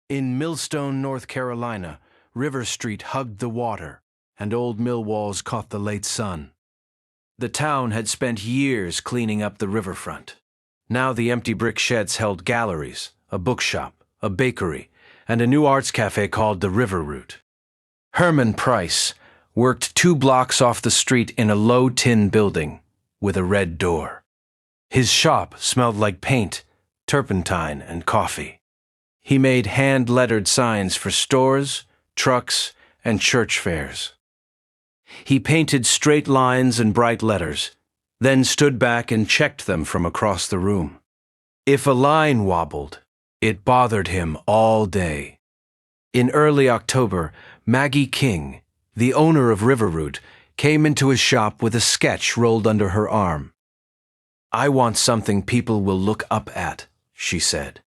In Millstone, North Carolina, River Street hugged the water, and old mill walls caught the late sun. The town had spent years cleaning up the riverfront. Now the empty brick sheds held galleries, a bookshop, a bakery, and a new arts cafe called the River Route. Herman Price worked 2 blocks off the street in a low tin building with a red door. His shop smelled like paint, turpentine, and coffee. He made hand-lettered signs for stores, trucks, and church fairs. He painted straight lines and bright letters, then stood back and checked them from across the room. If a line wobbled, it bothered him all day. In early October, Maggie King, the owner of River Route, came into his shop with a sketch rolled under her arm. "I want something people will look up at," she said.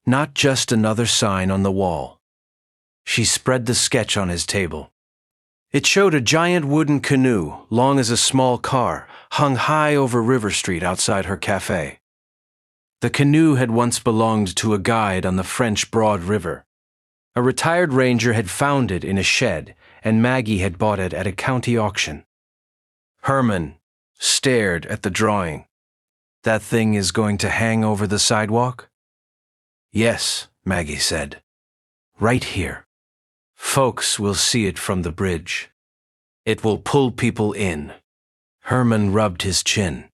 "Not just another sign on the wall." She spread the sketch on his table. It showed a giant wooden canoe, long as a small car, hung high over River Street outside her cafe. The canoe had once belonged to a guide on the French Broad River. A retired ranger had found it in a shed, and Maggie had bought it at a county auction. Herman stared at the drawing. "That thing is going to hang over the sidewalk?" "Yes," Maggie said. "Right here. Folks will see it from the bridge. It will pull people in." Herman rubbed his chin.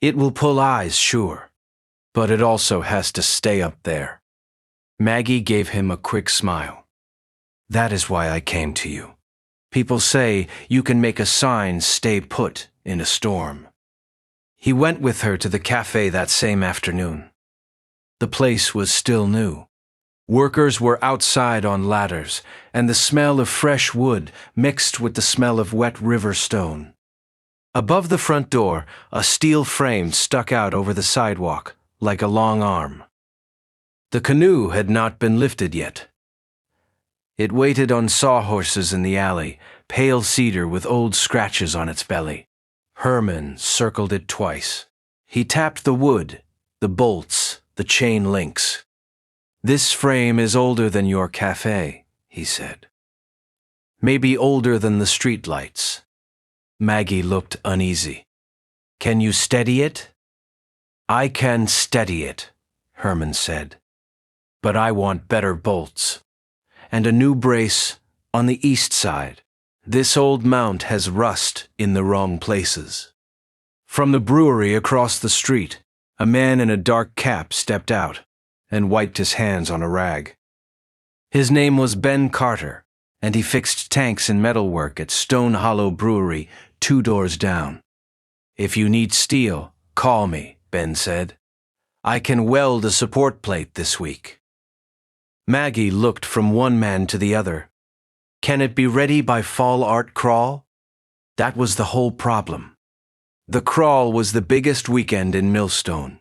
"It will pull eyes, sure, but it also has to stay up there." Maggie gave him a quick smile. "That is why I came to you. People say you can make a sign stay put in a storm." He went with her to the cafe that same afternoon. The place was still new. Workers were outside on ladders, and the smell of fresh wood mixed with the smell of wet river stone. Above the front door, a steel frame stuck out over the sidewalk, like a long arm. The canoe had not been lifted yet. It waited on sawhorses in the alley, pale cedar with old scratches on its belly. Herman circled it twice. He tapped the wood, the bolts, the chain links. "This frame is older than your cafe," he said. "Maybe older than the streetlights." Maggie looked uneasy. "Can you steady it?" "I can steady it," Herman said. "But I want better bolts. And a new brace on the east side. This old mount has rust in the wrong places." From the brewery across the street, a man in a dark cap stepped out and wiped his hands on a rag. His name was Ben Carter, and he fixed tanks and metalwork at Stone Hollow Brewery 2 doors down. "If you need steel, call me," Ben said. "I can weld a support plate this week." Maggie looked from one man to the other. Can it be ready by fall art crawl? That was the whole problem. The crawl was the biggest weekend in Millstone.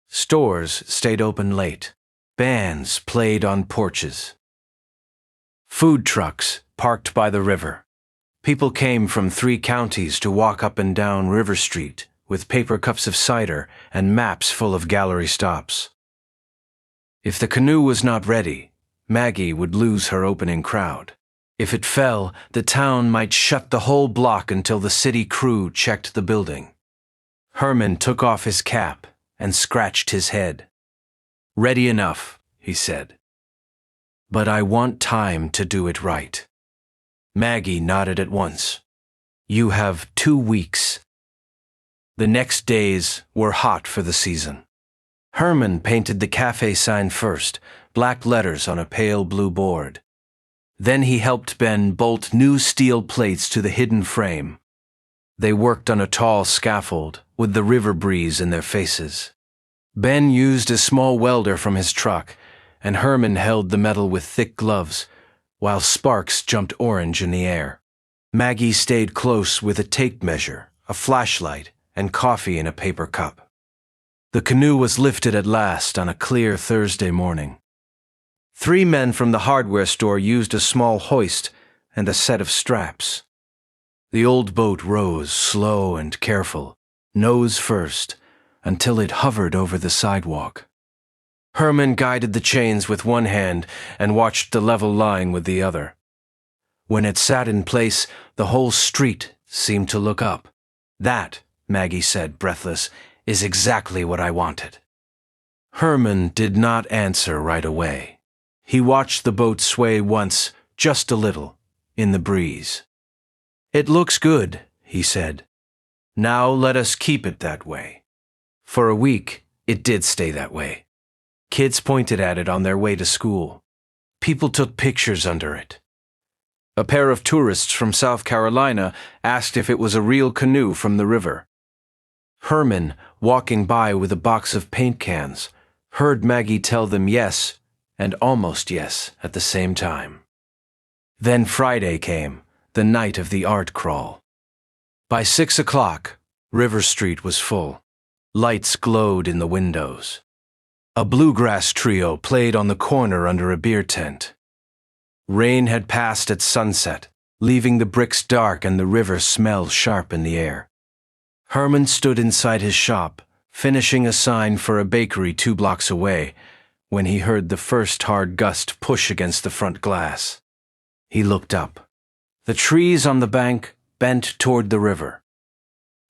Stores stayed open late. Bands played on porches. Food trucks parked by the river. People came from 3 counties to walk up and down River Street with paper cups of cider and maps full of gallery stops. If the canoe was not ready, Maggie would lose her opening crowd. If it fell, the town might shut the whole block until the city crew checked the building. Herman took off his cap and scratched his head. "Ready enough," he said. "But I want time to do it right." Maggie nodded at once. "You have 2 weeks." The next days were hot for the season. Herman painted the cafe sign first, black letters on a pale blue board. Then he helped Ben bolt new steel plates to the hidden frame. They worked on a tall scaffold, with the river breeze in their faces. Ben used a small welder from his truck, and Herman held the metal with thick gloves, while sparks jumped orange in the air. Maggie stayed close with a tape measure, a flashlight, and coffee in a paper cup. The canoe was lifted at last on a clear Thursday morning. 3 men from the hardware store used a small hoist and a set of straps. The old boat rose slow and careful, nose first, until it hovered over the sidewalk. Herman guided the chains with one hand and watched the level line with the other. When it sat in place, the whole street seemed to look up. "That," Maggie said, breathless, "is exactly what I wanted." Herman did not answer right away. He watched the boat sway once, just a little, in the breeze. "It looks good," he said. "Now let us keep it that way." For a week, it did stay that way. Kids pointed at it on their way to school. People took pictures under it. A pair of tourists from South Carolina asked if it was a real canoe from the river. Herman, walking by with a box of paint cans, heard Maggie tell them yes and almost yes at the same time. Then Friday came, the night of the art crawl. By 6 o'clock, River Street was full. Lights glowed in the windows. A bluegrass trio played on the corner under a beer tent. Rain had passed at sunset, leaving the bricks dark and the river smell sharp in the air. Herman stood inside his shop, finishing a sign for a bakery 2 blocks away, when he heard the first hard gust push against the front glass. He looked up. The trees on the bank bent toward the river.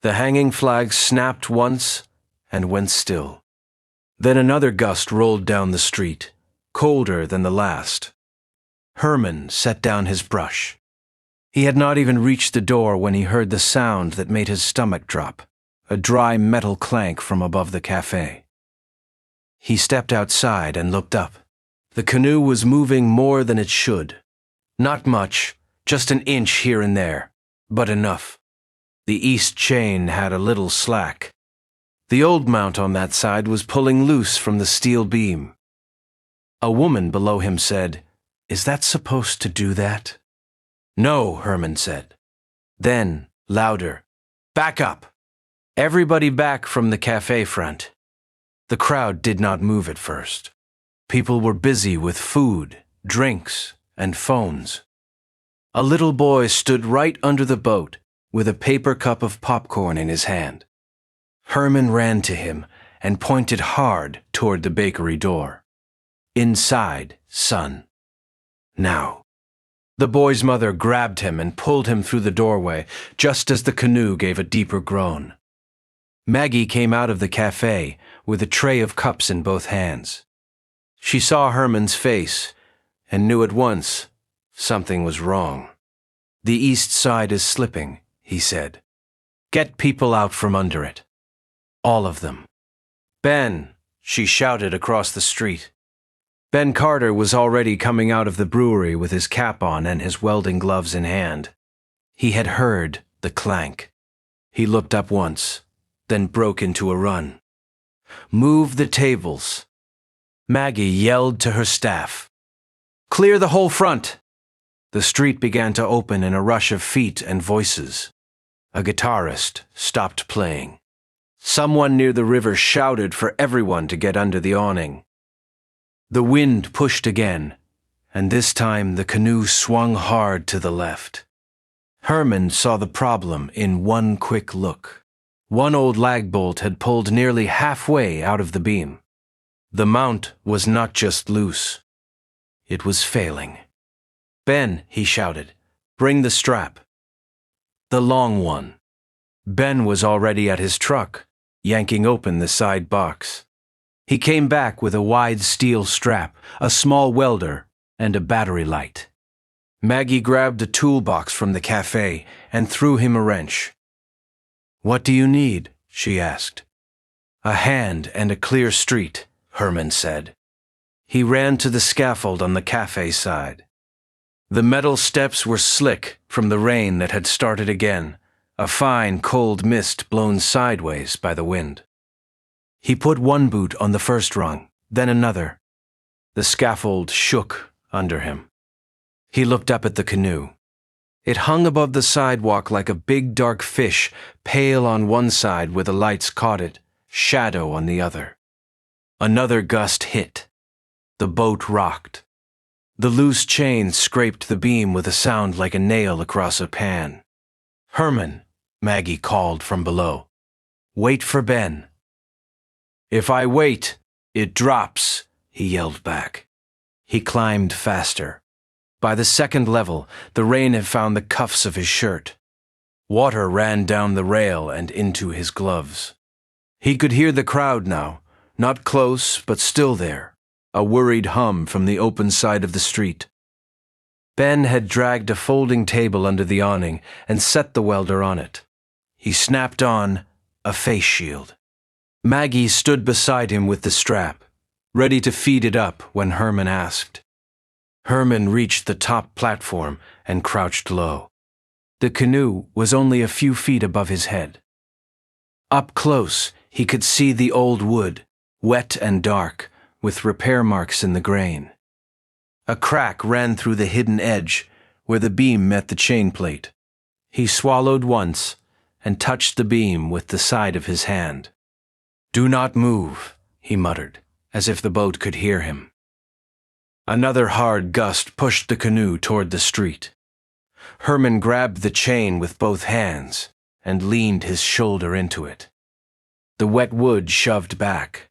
The hanging flag snapped once and went still. Then another gust rolled down the street, colder than the last. Herman set down his brush. He had not even reached the door when he heard the sound that made his stomach drop, a dry metal clank from above the cafe. He stepped outside and looked up. The canoe was moving more than it should. Not much, just an inch here and there, but enough. The east chain had a little slack. The old mount on that side was pulling loose from the steel beam. A woman below him said, "Is that supposed to do that?" "No," Herman said. Then, louder, "Back up!" Everybody back from the cafe front. The crowd did not move at first. People were busy with food, drinks, and phones. A little boy stood right under the boat with a paper cup of popcorn in his hand. Herman ran to him and pointed hard toward the bakery door. "Inside, son. Now." The boy's mother grabbed him and pulled him through the doorway, just as the canoe gave a deeper groan. Maggie came out of the cafe with a tray of cups in both hands. She saw Herman's face and knew at once something was wrong. "The east side is slipping," he said. "Get people out from under it. All of them." "Ben!" she shouted across the street. Ben Carter was already coming out of the brewery with his cap on and his welding gloves in hand. He had heard the clank. He looked up once, then broke into a run. "Move the tables." Maggie yelled to her staff. "Clear the whole front." The street began to open in a rush of feet and voices. A guitarist stopped playing. Someone near the river shouted for everyone to get under the awning. The wind pushed again, and this time the canoe swung hard to the left. Herman saw the problem in one quick look. One old lag bolt had pulled nearly halfway out of the beam. The mount was not just loose. It was failing. "Ben," he shouted, "bring the strap." The long one. Ben was already at his truck, yanking open the side box. He came back with a wide steel strap, a small welder, and a battery light. Maggie grabbed a toolbox from the cafe and threw him a wrench. "What do you need?" she asked. "A hand and a clear street," Herman said. He ran to the scaffold on the cafe side. The metal steps were slick from the rain that had started again, a fine, cold mist blown sideways by the wind. He put one boot on the first rung, then another. The scaffold shook under him. He looked up at the canoe. It hung above the sidewalk like a big dark fish, pale on one side where the lights caught it, shadow on the other. Another gust hit. The boat rocked. The loose chain scraped the beam with a sound like a nail across a pan. "Herman," Maggie called from below. "Wait for Ben." "If I wait, it drops," he yelled back. He climbed faster. By the second level, the rain had found the cuffs of his shirt. Water ran down the rail and into his gloves. He could hear the crowd now, not close but still there, a worried hum from the open side of the street. Ben had dragged a folding table under the awning and set the welder on it. He snapped on a face shield. Maggie stood beside him with the strap, ready to feed it up when Herman asked. Herman reached the top platform and crouched low. The canoe was only a few feet above his head. Up close, he could see the old wood, wet and dark, with repair marks in the grain. A crack ran through the hidden edge where the beam met the chain plate. He swallowed once and touched the beam with the side of his hand. "Do not move," he muttered, as if the boat could hear him. Another hard gust pushed the canoe toward the street. Herman grabbed the chain with both hands and leaned his shoulder into it. The wet wood shoved back.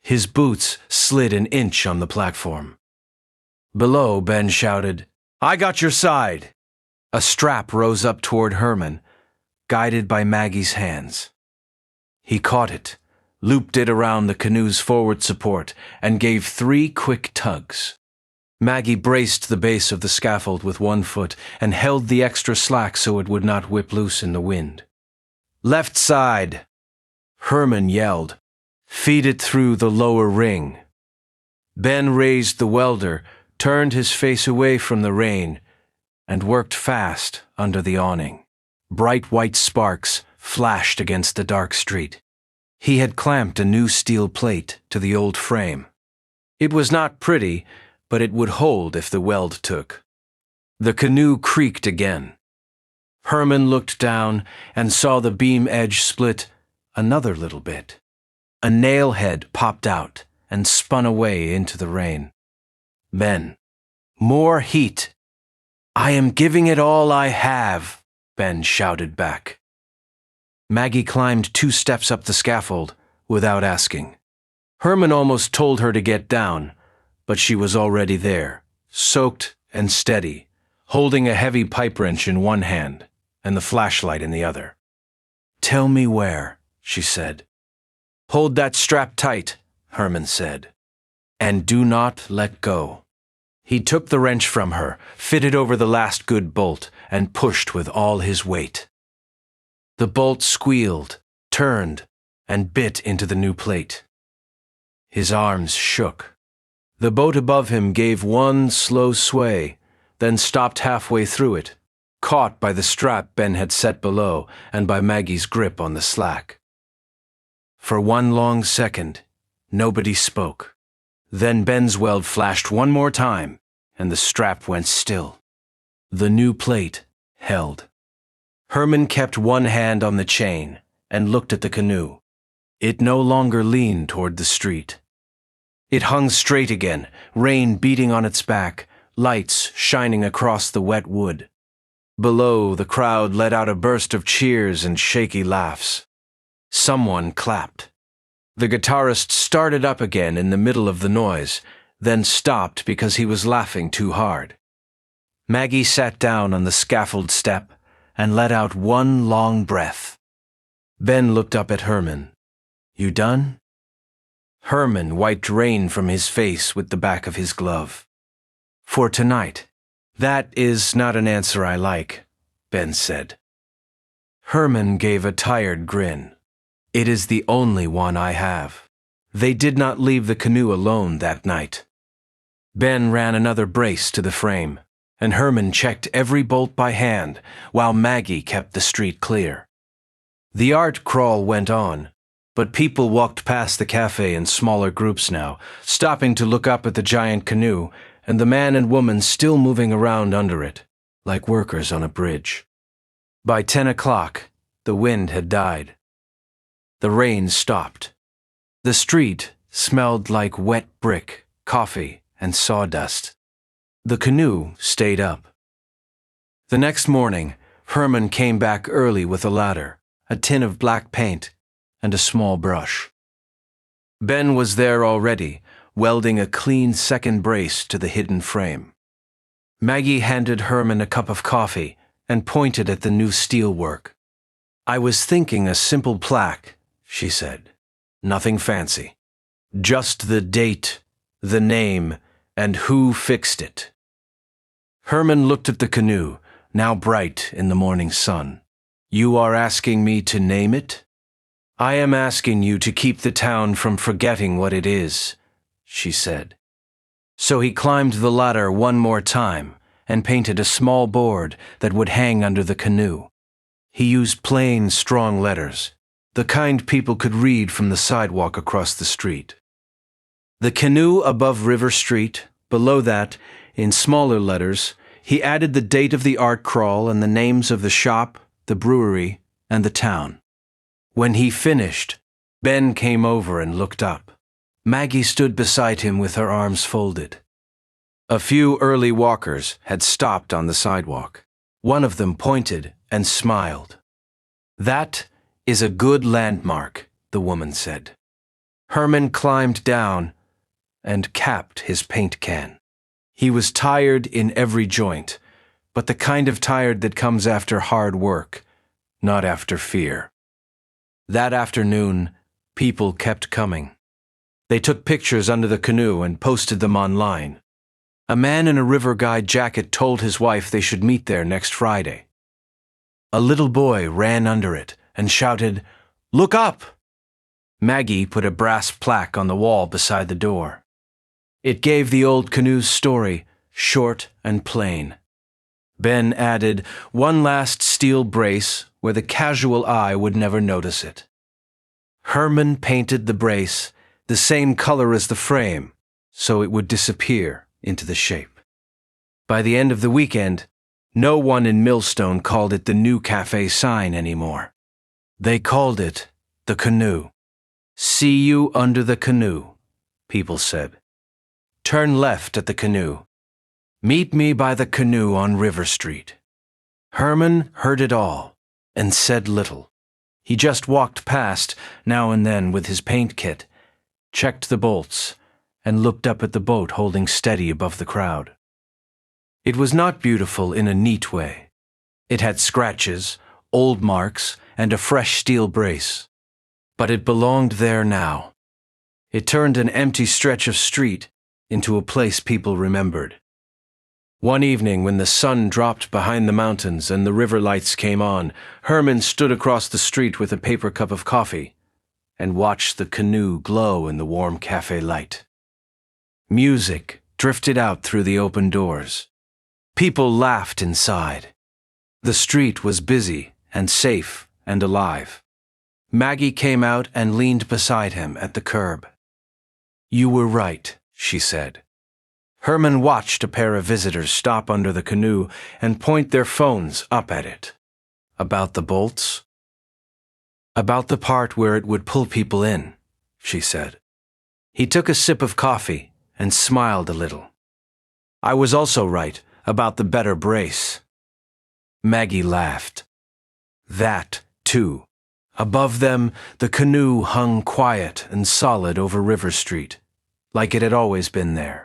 His boots slid an inch on the platform. Below, Ben shouted, "I got your side!" A strap rose up toward Herman, guided by Maggie's hands. He caught it, looped it around the canoe's forward support, and gave 3 quick tugs. Maggie braced the base of the scaffold with one foot and held the extra slack so it would not whip loose in the wind. "Left side!" Herman yelled. "Feed it through the lower ring." Ben raised the welder, turned his face away from the rain, and worked fast under the awning. Bright white sparks flashed against the dark street. He had clamped a new steel plate to the old frame. It was not pretty, but it would hold if the weld took. The canoe creaked again. Herman looked down and saw the beam edge split another little bit. A nail head popped out and spun away into the rain. Ben. "More heat." "I am giving it all I have," Ben shouted back. Maggie climbed 2 steps up the scaffold without asking. Herman almost told her to get down, but she was already there, soaked and steady, holding a heavy pipe wrench in one hand and the flashlight in the other. "Tell me where," she said. "Hold that strap tight," Herman said, "and do not let go." He took the wrench from her, fitted over the last good bolt, and pushed with all his weight. The bolt squealed, turned, and bit into the new plate. His arms shook. The boat above him gave one slow sway, then stopped halfway through it, caught by the strap Ben had set below and by Maggie's grip on the slack. For one long second, nobody spoke. Then Ben's weld flashed one more time, and the strap went still. The new plate held. Herman kept one hand on the chain and looked at the canoe. It no longer leaned toward the street. It hung straight again, rain beating on its back, lights shining across the wet wood. Below, the crowd let out a burst of cheers and shaky laughs. Someone clapped. The guitarist started up again in the middle of the noise, then stopped because he was laughing too hard. Maggie sat down on the scaffold step and let out one long breath. Ben looked up at Herman. "You done?" Herman wiped rain from his face with the back of his glove. "For tonight." "That is not an answer I like," Ben said. Herman gave a tired grin. "It is the only one I have." They did not leave the canoe alone that night. Ben ran another brace to the frame, and Herman checked every bolt by hand while Maggie kept the street clear. The art crawl went on, but people walked past the cafe in smaller groups now, stopping to look up at the giant canoe and the man and woman still moving around under it, like workers on a bridge. By 10 o'clock, the wind had died. The rain stopped. The street smelled like wet brick, coffee, and sawdust. The canoe stayed up. The next morning, Herman came back early with a ladder, a tin of black paint, and a small brush. Ben was there already, welding a clean second brace to the hidden frame. Maggie handed Herman a cup of coffee and pointed at the new steelwork. "I was thinking a simple plaque," she said. "Nothing fancy. Just the date, the name, and who fixed it." Herman looked at the canoe, now bright in the morning sun. "You are asking me to name it?" "I am asking you to keep the town from forgetting what it is," she said. So he climbed the ladder one more time and painted a small board that would hang under the canoe. He used plain, strong letters, the kind people could read from the sidewalk across the street. "The Canoe Above River Street." Below that, in smaller letters, he added the date of the art crawl and the names of the shop, the brewery, and the town. When he finished, Ben came over and looked up. Maggie stood beside him with her arms folded. A few early walkers had stopped on the sidewalk. One of them pointed and smiled. "That is a good landmark," the woman said. Herman climbed down and capped his paint can. He was tired in every joint, but the kind of tired that comes after hard work, not after fear. That afternoon, people kept coming. They took pictures under the canoe and posted them online. A man in a river guide jacket told his wife they should meet there next Friday. A little boy ran under it and shouted, "Look up!" Maggie put a brass plaque on the wall beside the door. It gave the old canoe's story, short and plain. Ben added one last steel brace where the casual eye would never notice it. Herman painted the brace the same color as the frame, so it would disappear into the shape. By the end of the weekend, no one in Millstone called it the new cafe sign anymore. They called it the Canoe. "See you under the canoe," people said. "Turn left at the canoe. Meet me by the canoe on River Street." Herman heard it all and said little. He just walked past now and then with his paint kit, checked the bolts, and looked up at the boat holding steady above the crowd. It was not beautiful in a neat way. It had scratches, old marks, and a fresh steel brace. But it belonged there now. It turned an empty stretch of street into a place people remembered. One evening when the sun dropped behind the mountains and the river lights came on, Herman stood across the street with a paper cup of coffee and watched the canoe glow in the warm cafe light. Music drifted out through the open doors. People laughed inside. The street was busy and safe and alive. Maggie came out and leaned beside him at the curb. "You were right," she said. Herman watched a pair of visitors stop under the canoe and point their phones up at it. "About the bolts?" "About the part where it would pull people in," she said. He took a sip of coffee and smiled a little. "I was also right about the better brace." Maggie laughed. That, too. Above them, the canoe hung quiet and solid over River Street, like it had always been there.